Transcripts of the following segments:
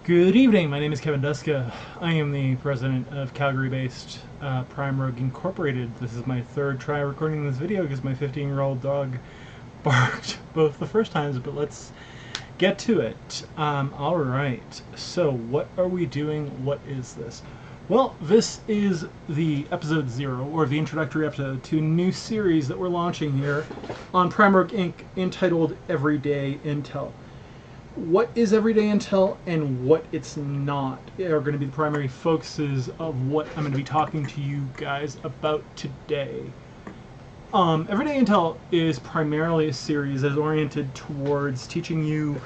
Good evening, my name is Kevin Duska. I am the president of Calgary-based Prime Rug Incorporated. This is my third try recording this video because my 15-year-old dog barked both the first times, but let's get to it. Alright, so what are we doing? What is this? Well, this is the episode 0, or the introductory episode to a new series that we're launching here on Prime Rug Inc. entitled Everyday Intel. What is Everyday Intel and what it's not are going to be the primary focuses of what I'm going to be talking to you guys about today. Everyday Intel is primarily a series that is oriented towards teaching you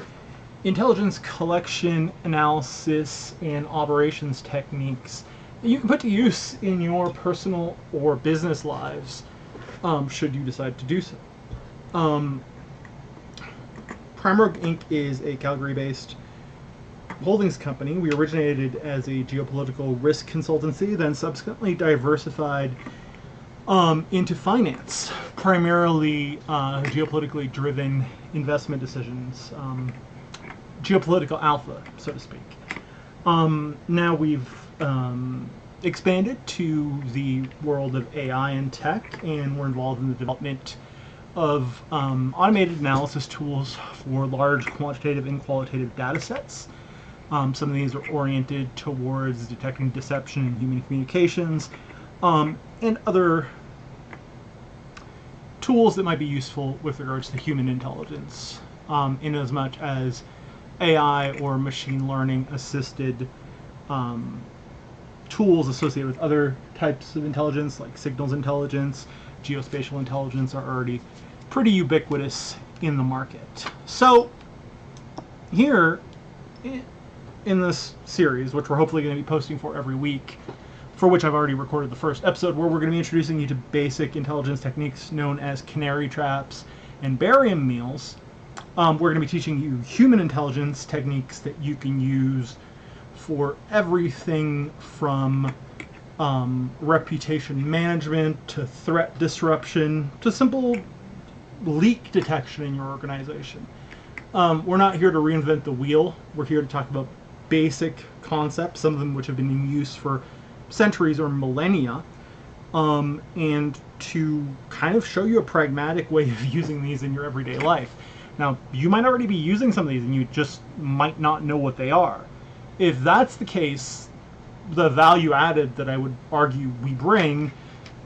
intelligence collection, analysis, and operations techniques that you can put to use in your personal or business lives, should you decide to do so. Prime Rug Inc. is a Calgary-based holdings company. We originated as a geopolitical risk consultancy, then subsequently diversified into finance, primarily geopolitically driven investment decisions, geopolitical alpha, so to speak. Now we've expanded to the world of AI and tech, and we're involved in the development of automated analysis tools for large quantitative and qualitative data sets. Some of these are oriented towards detecting deception in human communications, and other tools that might be useful with regards to human intelligence, in as much as AI or machine learning assisted tools associated with other types of intelligence, like signals intelligence, geospatial intelligence, are already pretty ubiquitous in the market. So here in this series, which we're hopefully going to be posting for every week, for which I've already recorded the first episode, where we're going to be introducing you to basic intelligence techniques known as Canary Traps and Barium Meals, we're going to be teaching you human intelligence techniques that you can use for everything from reputation management to threat disruption to simple leak detection in your organization. We're not here to reinvent the wheel. We're here to talk about basic concepts, some of them which have been in use for centuries or millennia, and to kind of show you a pragmatic way of using these in your everyday life. Now, you might already be using some of these and you just might not know what they are. If that's the case, the value added that I would argue we bring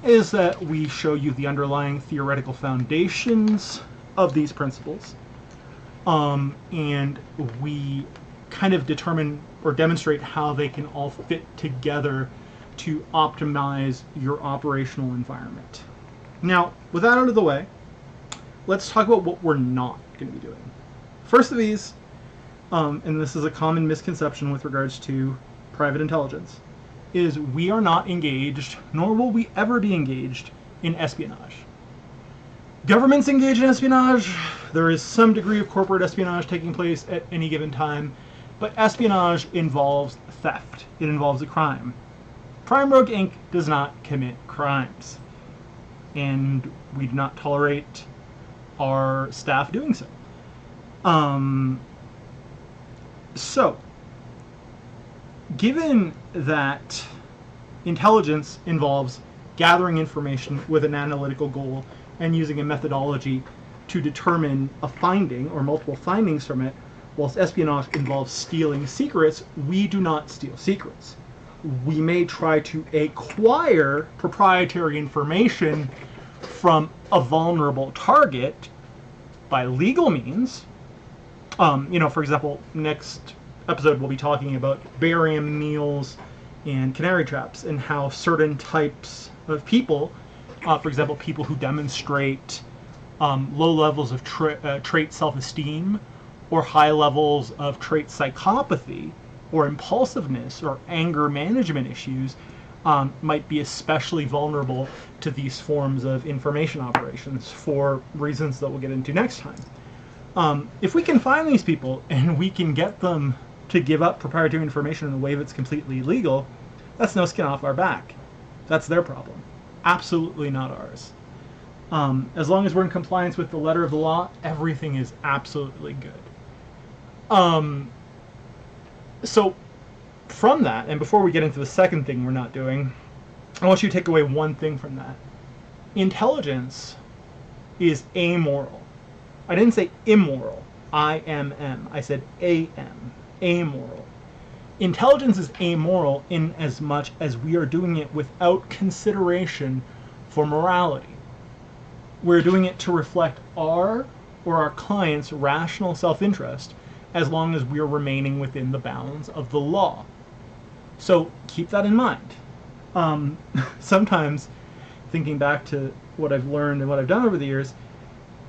is that we show you the underlying theoretical foundations of these principles, and we kind of determine or demonstrate how they can all fit together to optimize your operational environment. Now, with that out of the way, let's talk about what we're not going to be doing. First of these, and this is a common misconception with regards to private intelligence, is we are not engaged, nor will we ever be engaged, in espionage. Governments engage in espionage. There is some degree of corporate espionage taking place at any given time, but espionage involves theft. It involves a crime. Prime Rug Inc. does not commit crimes, and we do not tolerate our staff doing so. So, given that intelligence involves gathering information with an analytical goal and using a methodology to determine a finding or multiple findings from it, whilst espionage involves stealing secrets, we do not steal secrets. We may try to acquire proprietary information from a vulnerable target by legal means. For example, next episode we'll be talking about barium meals and canary traps and how certain types of people, for example, people who demonstrate low levels of trait self-esteem or high levels of trait psychopathy or impulsiveness or anger management issues, might be especially vulnerable to these forms of information operations for reasons that we'll get into next time. If we can find these people and we can get them to give up proprietary information in a way that's completely illegal, that's no skin off our back. That's their problem. Absolutely not ours. As long as we're in compliance with the letter of the law, everything is absolutely good. So from that, and before we get into the second thing we're not doing, I want you to take away one thing from that. Intelligence is amoral. I didn't say immoral. I-M-M. I said A-M. Amoral. Intelligence is amoral in as much as we are doing it without consideration for morality. We're doing it to reflect our or our client's rational self-interest as long as we are remaining within the bounds of the law. So keep that in mind. Sometimes, thinking back to what I've learned and what I've done over the years,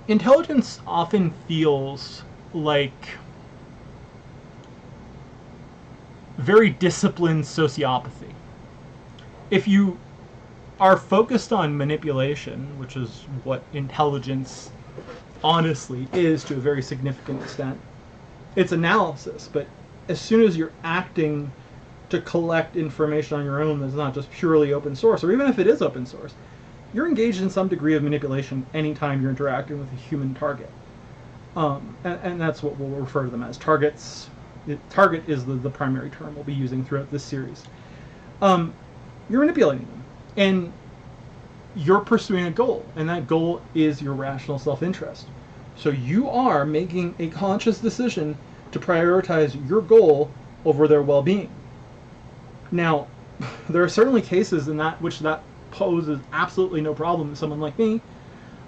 intelligence often feels like very disciplined sociopathy. If you are focused on manipulation, which is what intelligence honestly is to a very significant extent, it's analysis. But as soon as you're acting to collect information on your own that's not just purely open source, or even if it is open source, you're engaged in some degree of manipulation anytime you're interacting with a human target. And that's what we'll refer to them as, targets. Target is the primary term we'll be using throughout this series. You're manipulating them, and you're pursuing a goal, and that goal is your rational self-interest. So you are making a conscious decision to prioritize your goal over their well-being. Now, there are certainly cases in that which that poses absolutely no problem to someone like me.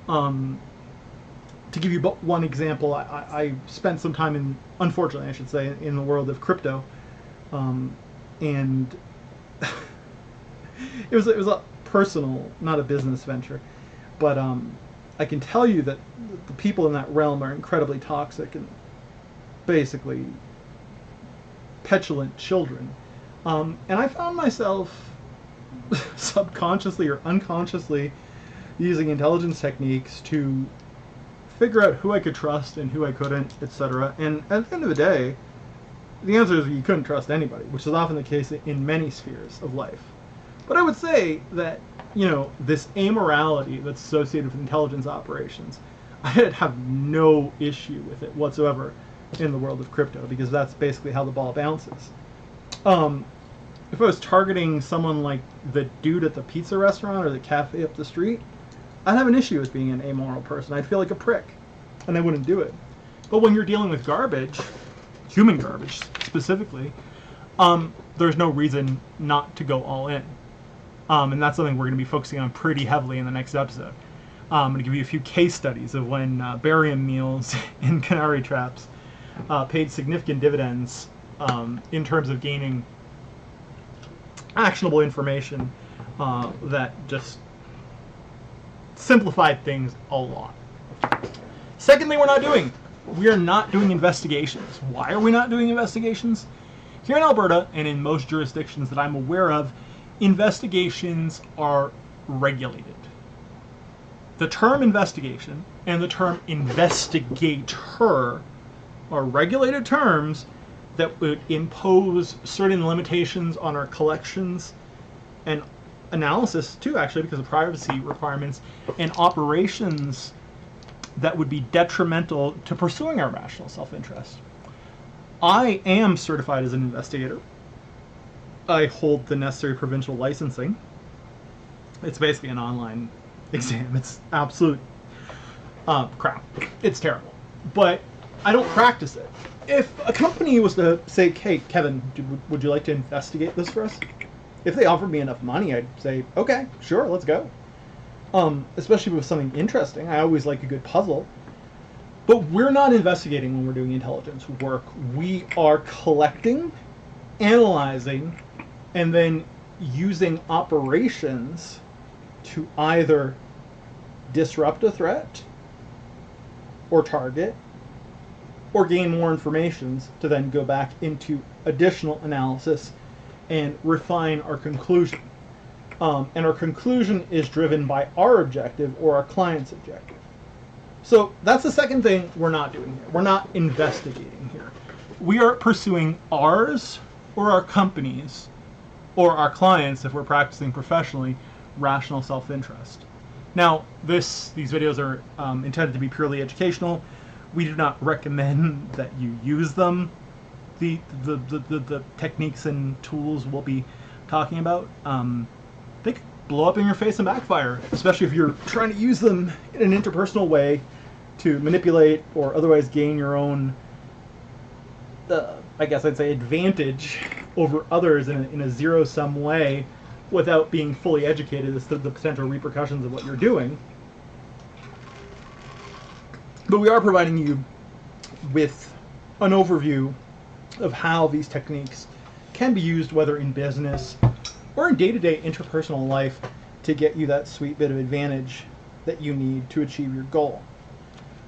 To give you one example, I spent some time in, unfortunately I should say, in the world of crypto, and it was a personal, not a business venture, but I can tell you that the people in that realm are incredibly toxic and basically petulant children. And I found myself subconsciously or unconsciously using intelligence techniques to figure out who I could trust and who I couldn't, etc. And at the end of the day, the answer is you couldn't trust anybody, which is often the case in many spheres of life. But I would say that, this amorality that's associated with intelligence operations, I have no issue with it whatsoever in the world of crypto, because that's basically how the ball bounces. If I was targeting someone like the dude at the pizza restaurant or the cafe up the street, I'd have an issue with being an amoral person. I'd feel like a prick, and I wouldn't do it. But when you're dealing with garbage, human garbage specifically, there's no reason not to go all in. And that's something we're going to be focusing on pretty heavily in the next episode. I'm going to give you a few case studies of when barium meals and canary traps paid significant dividends in terms of gaining actionable information that just simplified things a lot. Second thing we are not doing investigations. Why are we not doing investigations? Here in Alberta, and in most jurisdictions that I'm aware of, investigations are regulated. The term investigation and the term investigator are regulated terms that would impose certain limitations on our collections and analysis too, actually, because of privacy requirements and operations that would be detrimental to pursuing our rational self-interest. I am certified as an investigator. I hold the necessary provincial licensing. It's basically an online exam. It's absolute crap. It's terrible. But I don't practice it. If a company was to say, hey, Kevin, would you like to investigate this for us? If they offered me enough money, I'd say, okay, sure, let's go. Especially with something interesting. I always like a good puzzle. But we're not investigating when we're doing intelligence work. We are collecting, analyzing, and then using operations to either disrupt a threat or target, or gain more information to then go back into additional analysis and refine our conclusion. And our conclusion is driven by our objective or our client's objective. So that's the second thing we're not doing here. We're not investigating here. We are pursuing ours or our company's or our clients, if we're practicing professionally, rational self-interest. Now, these videos are intended to be purely educational. We do not recommend that you use them. the techniques and tools we'll be talking about, they could blow up in your face and backfire, especially if you're trying to use them in an interpersonal way to manipulate or otherwise gain your own, I guess I'd say, advantage over others in a zero-sum way without being fully educated as to the potential repercussions of what you're doing. But we are providing you with an overview of how these techniques can be used, whether in business or in day-to-day interpersonal life, to get you that sweet bit of advantage that you need to achieve your goal.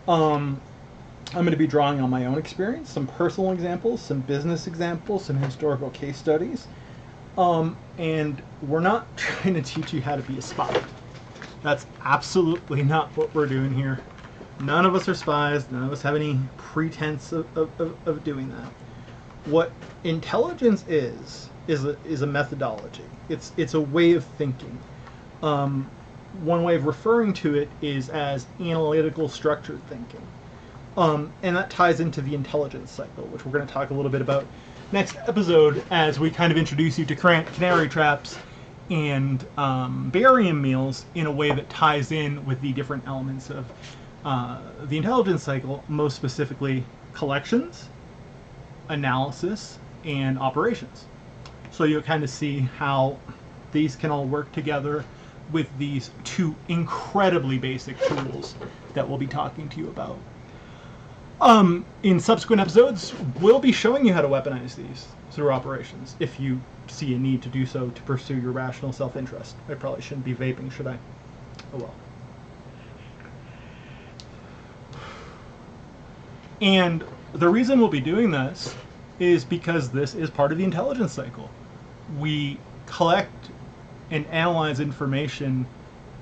I'm going to be drawing on my own experience, some personal examples, some business examples, some historical case studies, and we're not trying to teach you how to be a spy. That's absolutely not what we're doing here. None of us are spies. None of us have any pretense of doing that. What intelligence is a methodology. It's a way of thinking. One way of referring to it is as analytical structured thinking. And that ties into the intelligence cycle, which we're going to talk a little bit about next episode as we kind of introduce you to Canary Traps and Barium Meals in a way that ties in with the different elements of the intelligence cycle, most specifically collections, analysis, and operations. So you'll kind of see how these can all work together with these two incredibly basic tools that we'll be talking to you about. In subsequent episodes, we'll be showing you how to weaponize these through operations, if you see a need to do so to pursue your rational self-interest. I probably shouldn't be vaping, should I? Oh well. And the reason we'll be doing this is because this is part of the intelligence cycle. We collect and analyze information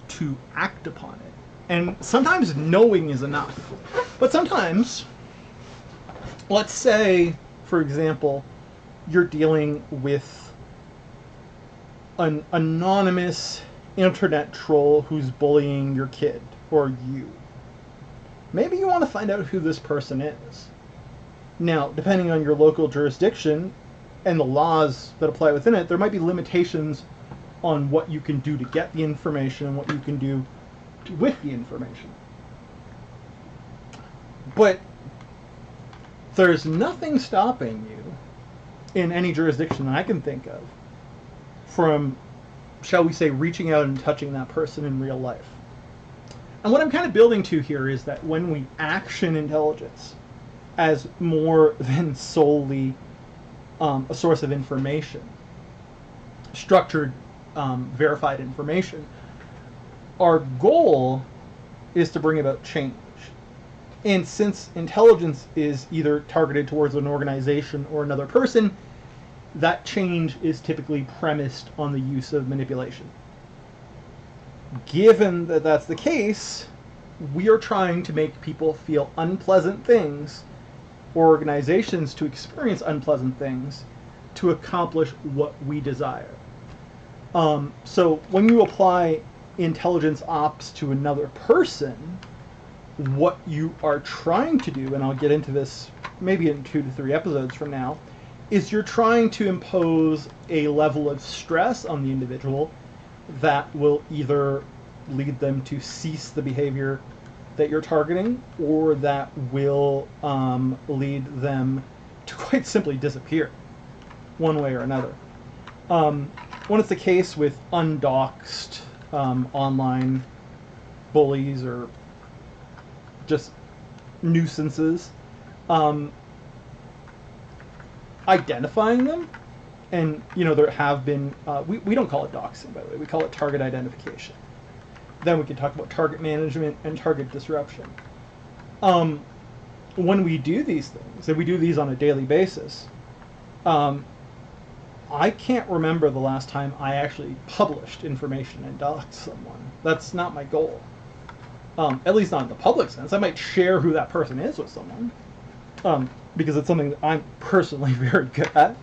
to act upon it. And sometimes knowing is enough. But sometimes, let's say, for example, you're dealing with an anonymous internet troll who's bullying your kid or you. Maybe you want to find out who this person is. Now, depending on your local jurisdiction and the laws that apply within it, there might be limitations on what you can do to get the information and what you can do with the information. But there's nothing stopping you in any jurisdiction that I can think of from, shall we say, reaching out and touching that person in real life. And what I'm kind of building to here is that when we action intelligence as more than solely a source of information, structured, verified information, our goal is to bring about change. And since intelligence is either targeted towards an organization or another person, that change is typically premised on the use of manipulation. Given that that's the case, we are trying to make people feel unpleasant things, or organizations to experience unpleasant things, to accomplish what we desire. So when you apply intelligence ops to another person, what you are trying to do, and I'll get into this maybe in 2 to 3 episodes from now, is you're trying to impose a level of stress on the individual that will either lead them to cease the behavior that you're targeting, or that will lead them to quite simply disappear, one way or another. When it's the case with undoxed online bullies or just nuisances, identifying them, and there have been, we don't call it doxing, by the way, we call it target identification. Then we can talk about target management and target disruption. When we do these things, and we do these on a daily basis, I can't remember the last time I actually published information and doxed someone. That's not my goal. At least not in the public sense. I might share who that person is with someone, because it's something that I'm personally very good at.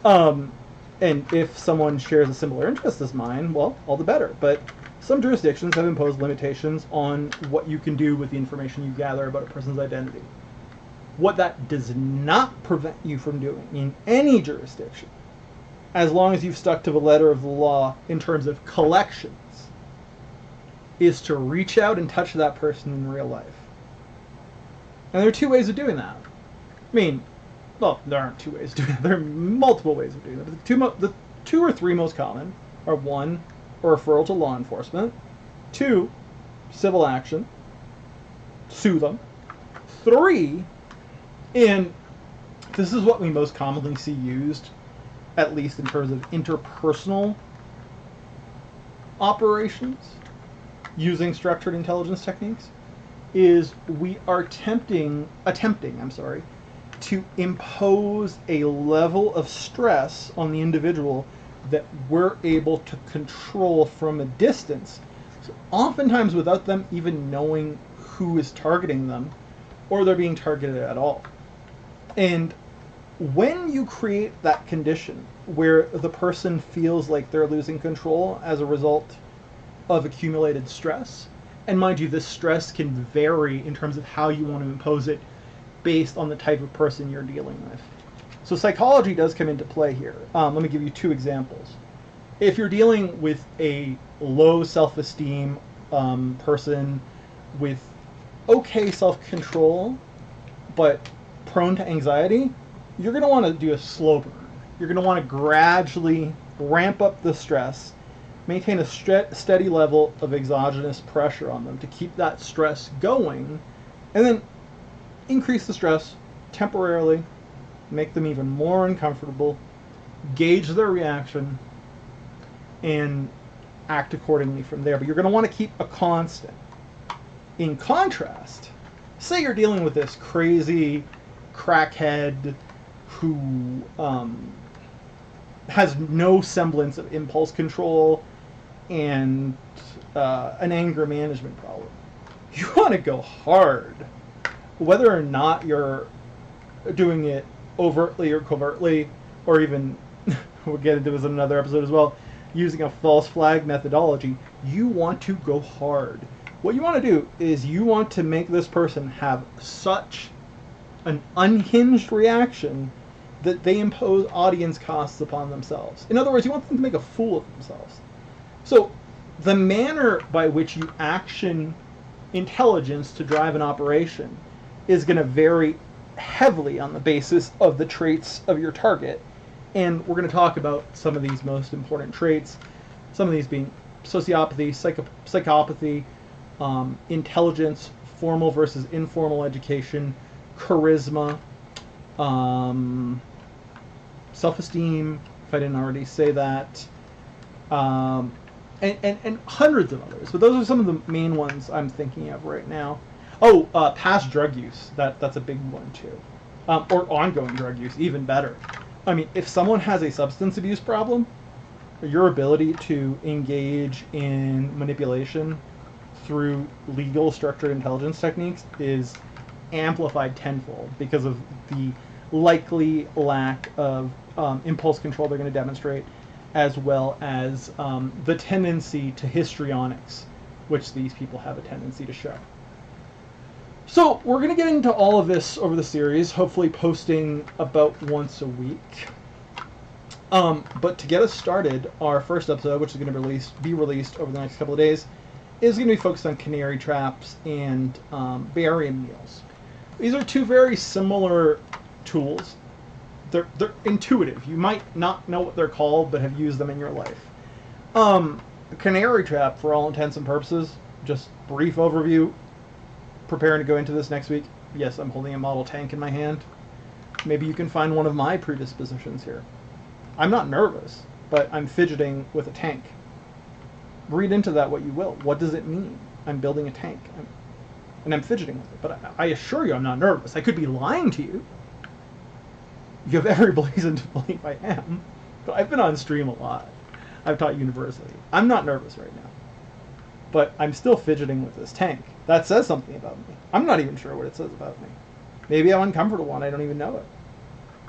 And if someone shares a similar interest as mine, well, all the better. But some jurisdictions have imposed limitations on what you can do with the information you gather about a person's identity. What that does not prevent you from doing in any jurisdiction, as long as you've stuck to the letter of the law in terms of collections, is to reach out and touch that person in real life. And there are two ways of doing that. I mean, well, there aren't two ways of doing it. There are multiple ways of doing that. But the two or three most common are: one, a referral to law enforcement; two, civil action, sue them; three, and this is what we most commonly see used, at least in terms of interpersonal operations using structured intelligence techniques, is we are attempting, to impose a level of stress on the individual that we're able to control from a distance, so oftentimes without them even knowing who is targeting them or they're being targeted at all. And when you create that condition where the person feels like they're losing control as a result of accumulated stress, and mind you, this stress can vary in terms of how you want to impose it based on the type of person you're dealing with. So psychology does come into play here. Let me give you two examples. If you're dealing with a low self-esteem person with okay self-control, but prone to anxiety, you're going to want to do a slow burn. You're going to want to gradually ramp up the stress, maintain a steady level of exogenous pressure on them to keep that stress going, and then increase the stress temporarily, make them even more uncomfortable, gauge their reaction, and act accordingly from there. But you're going to want to keep a constant. In contrast, say you're dealing with this crazy crackhead who has no semblance of impulse control and an anger management problem. You want to go hard. Whether or not you're doing it overtly or covertly, or even, we'll get into this in another episode as well, using a false flag methodology, you want to go hard. What you want to do is you want to make this person have such an unhinged reaction that they impose audience costs upon themselves. In other words, you want them to make a fool of themselves. So the manner by which you action intelligence to drive an operation is going to vary heavily on the basis of the traits of your target. And we're going to talk about some of these most important traits, some of these being sociopathy, psychopathy, intelligence, formal versus informal education, charisma, self-esteem, if I didn't already say that, and hundreds of others. But those are some of the main ones I'm thinking of right now. Oh, past drug use. That's a big one too. Or ongoing drug use, even better. I mean, if someone has a substance abuse problem, your ability to engage in manipulation through legal structured intelligence techniques is amplified tenfold because of the likely lack of impulse control they're going to demonstrate, as well as the tendency to histrionics, which these people have a tendency to show. So we're going to get into all of this over the series, hopefully posting about once a week. But to get us started, our first episode, which is going to be released over the next couple of days, is going to be focused on canary traps and barium meals. These are two very similar tools. They're intuitive. You might not know what they're called, but have used them in your life. A canary trap, for all intents and purposes, just brief overview, preparing to go into this next week. Yes, I'm holding a model tank in my hand. Maybe you can find one of my predispositions here. I'm not nervous, but I'm fidgeting with a tank. Read into that what you will. What does it mean? I'm building a tank, and I'm fidgeting with it. But I assure you I'm not nervous. I could be lying to you. You have every reason to believe I am. But I've been on stream a lot. I've taught university. I'm not nervous right now. But I'm still fidgeting with this tank. That says something about me. I'm not even sure what it says about me. Maybe I'm uncomfortable and I don't even know it.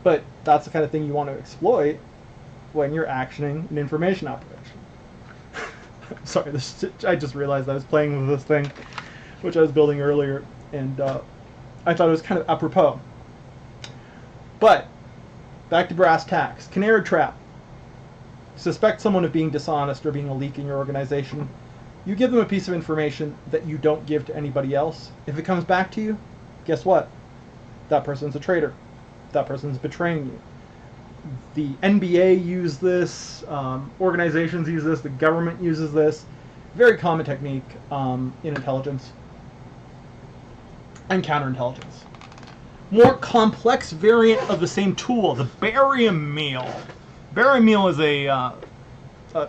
But that's the kind of thing you want to exploit when you're actioning an information operation. Sorry, I just realized I was playing with this thing, which I was building earlier, and I thought it was kind of apropos. But back to brass tacks. Canary Trap. Suspect someone of being dishonest or being a leak in your organization. You give them a piece of information that you don't give to anybody else. If it comes back to you, guess what? That person's a traitor. That person's betraying you. The NBA use this, organizations use this, the government uses this. Very common technique in intelligence and counterintelligence. More complex variant of the same tool, the Barium Meal. Barium Meal is a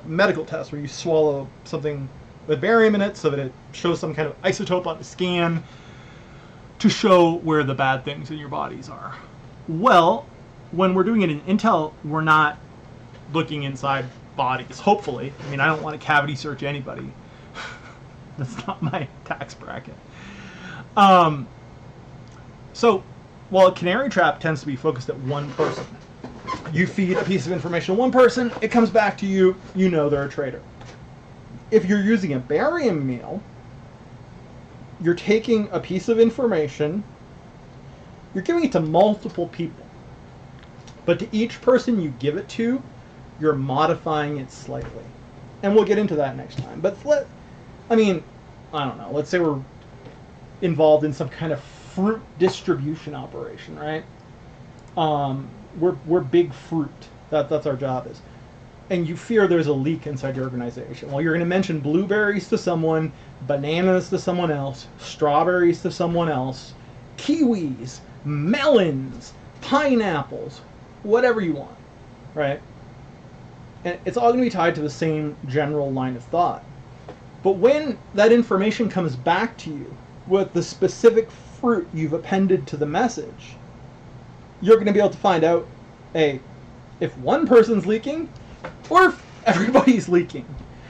medical test where you swallow something with barium in it so that it shows some kind of isotope on the scan to show where the bad things in your bodies are. Well, when we're doing it in Intel, we're not looking inside bodies, hopefully. I mean, I don't want to cavity search anybody. That's not my tax bracket. So, while Canary Trap tends to be focused at one person, you feed a piece of information to one person, it comes back to you, you know they're a traitor. If you're using a Barium Meal, you're taking a piece of information, you're giving it to multiple people. But to each person you give it to, you're modifying it slightly. And we'll get into that next time. But I don't know, let's say we're involved in some kind of fruit distribution operation, right? We're big fruit. That's our job is. And you fear there's a leak inside your organization. Well, you're going to mention blueberries to someone, bananas to someone else, strawberries to someone else, kiwis, melons, pineapples, whatever you want, right? And it's all going to be tied to the same general line of thought. But when that information comes back to you with the specific fruit you've appended to the message, you're going to be able to find out, A, if one person's leaking or if everybody's leaking,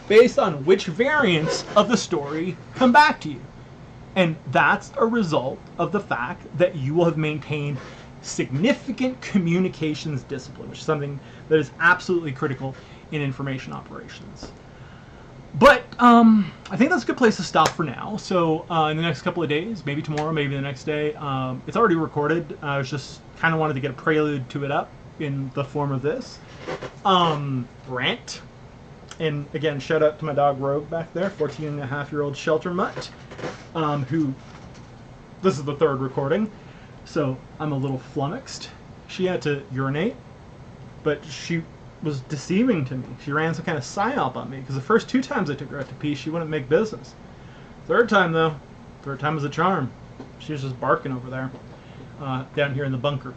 based on which variants of the story come back to you. And that's a result of the fact that you will have maintained significant communications discipline, which is something that is absolutely critical in information operations. But I think that's a good place to stop for now. So in the next couple of days, maybe tomorrow, maybe the next day, it's already recorded. I was just kind of wanted to get a prelude to it up in the form of this rant. And again, shout out to my dog Rogue back there, 14-and-a-half-year-old shelter mutt, who, this is the third recording, so I'm a little flummoxed. She had to urinate, but she was deceiving to me. She ran some kind of psyop on me, because the first 2 times I took her out to pee, she wouldn't make business. Third time was a charm. She was just barking over there, down here in the bunker.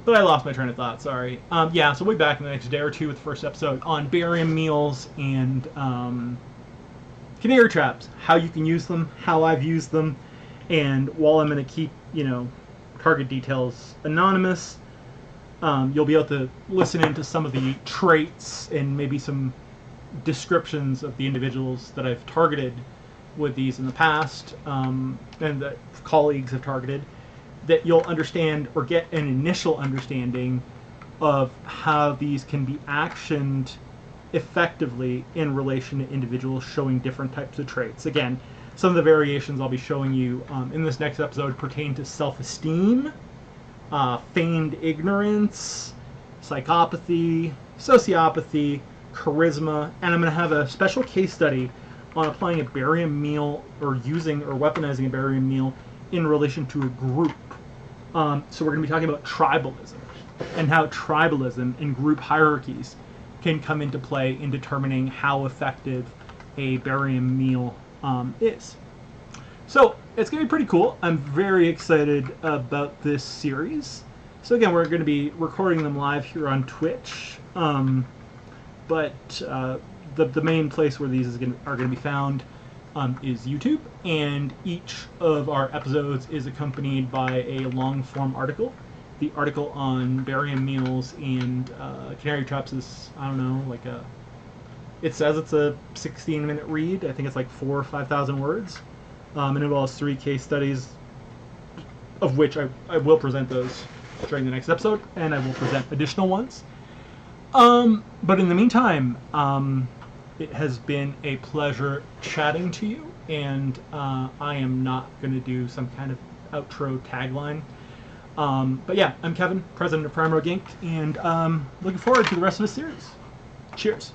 But I lost my train of thought, sorry. Yeah, so we'll be back in the next day or two with the first episode on barium meals and canary traps, how you can use them, how I've used them, and while I'm going to keep, target details anonymous, you'll be able to listen into some of the traits and maybe some descriptions of the individuals that I've targeted with these in the past, and that colleagues have targeted, that you'll understand or get an initial understanding of how these can be actioned effectively in relation to individuals showing different types of traits. Again, some of the variations I'll be showing you in this next episode pertain to self-esteem, feigned ignorance, psychopathy, sociopathy, charisma, and I'm going to have a special case study on applying a barium meal or using or weaponizing a barium meal in relation to a group. So we're going to be talking about tribalism and how tribalism and group hierarchies can come into play in determining how effective a barium meal is. So it's going to be pretty cool. I'm very excited about this series. So again, we're going to be recording them live here on Twitch, but the main place where these are going to be found is YouTube, and each of our episodes is accompanied by a long-form article. The article on barium meals and canary traps is, it says it's a 16-minute read. I think it's like 4,000 or 5,000 words. And it involves 3 case studies, of which I will present those during the next episode, and I will present additional ones. But in the meantime, it has been a pleasure chatting to you, and I am not going to do some kind of outro tagline. But yeah, I'm Kevin, president of Prime Rogue Inc., and looking forward to the rest of the series. Cheers.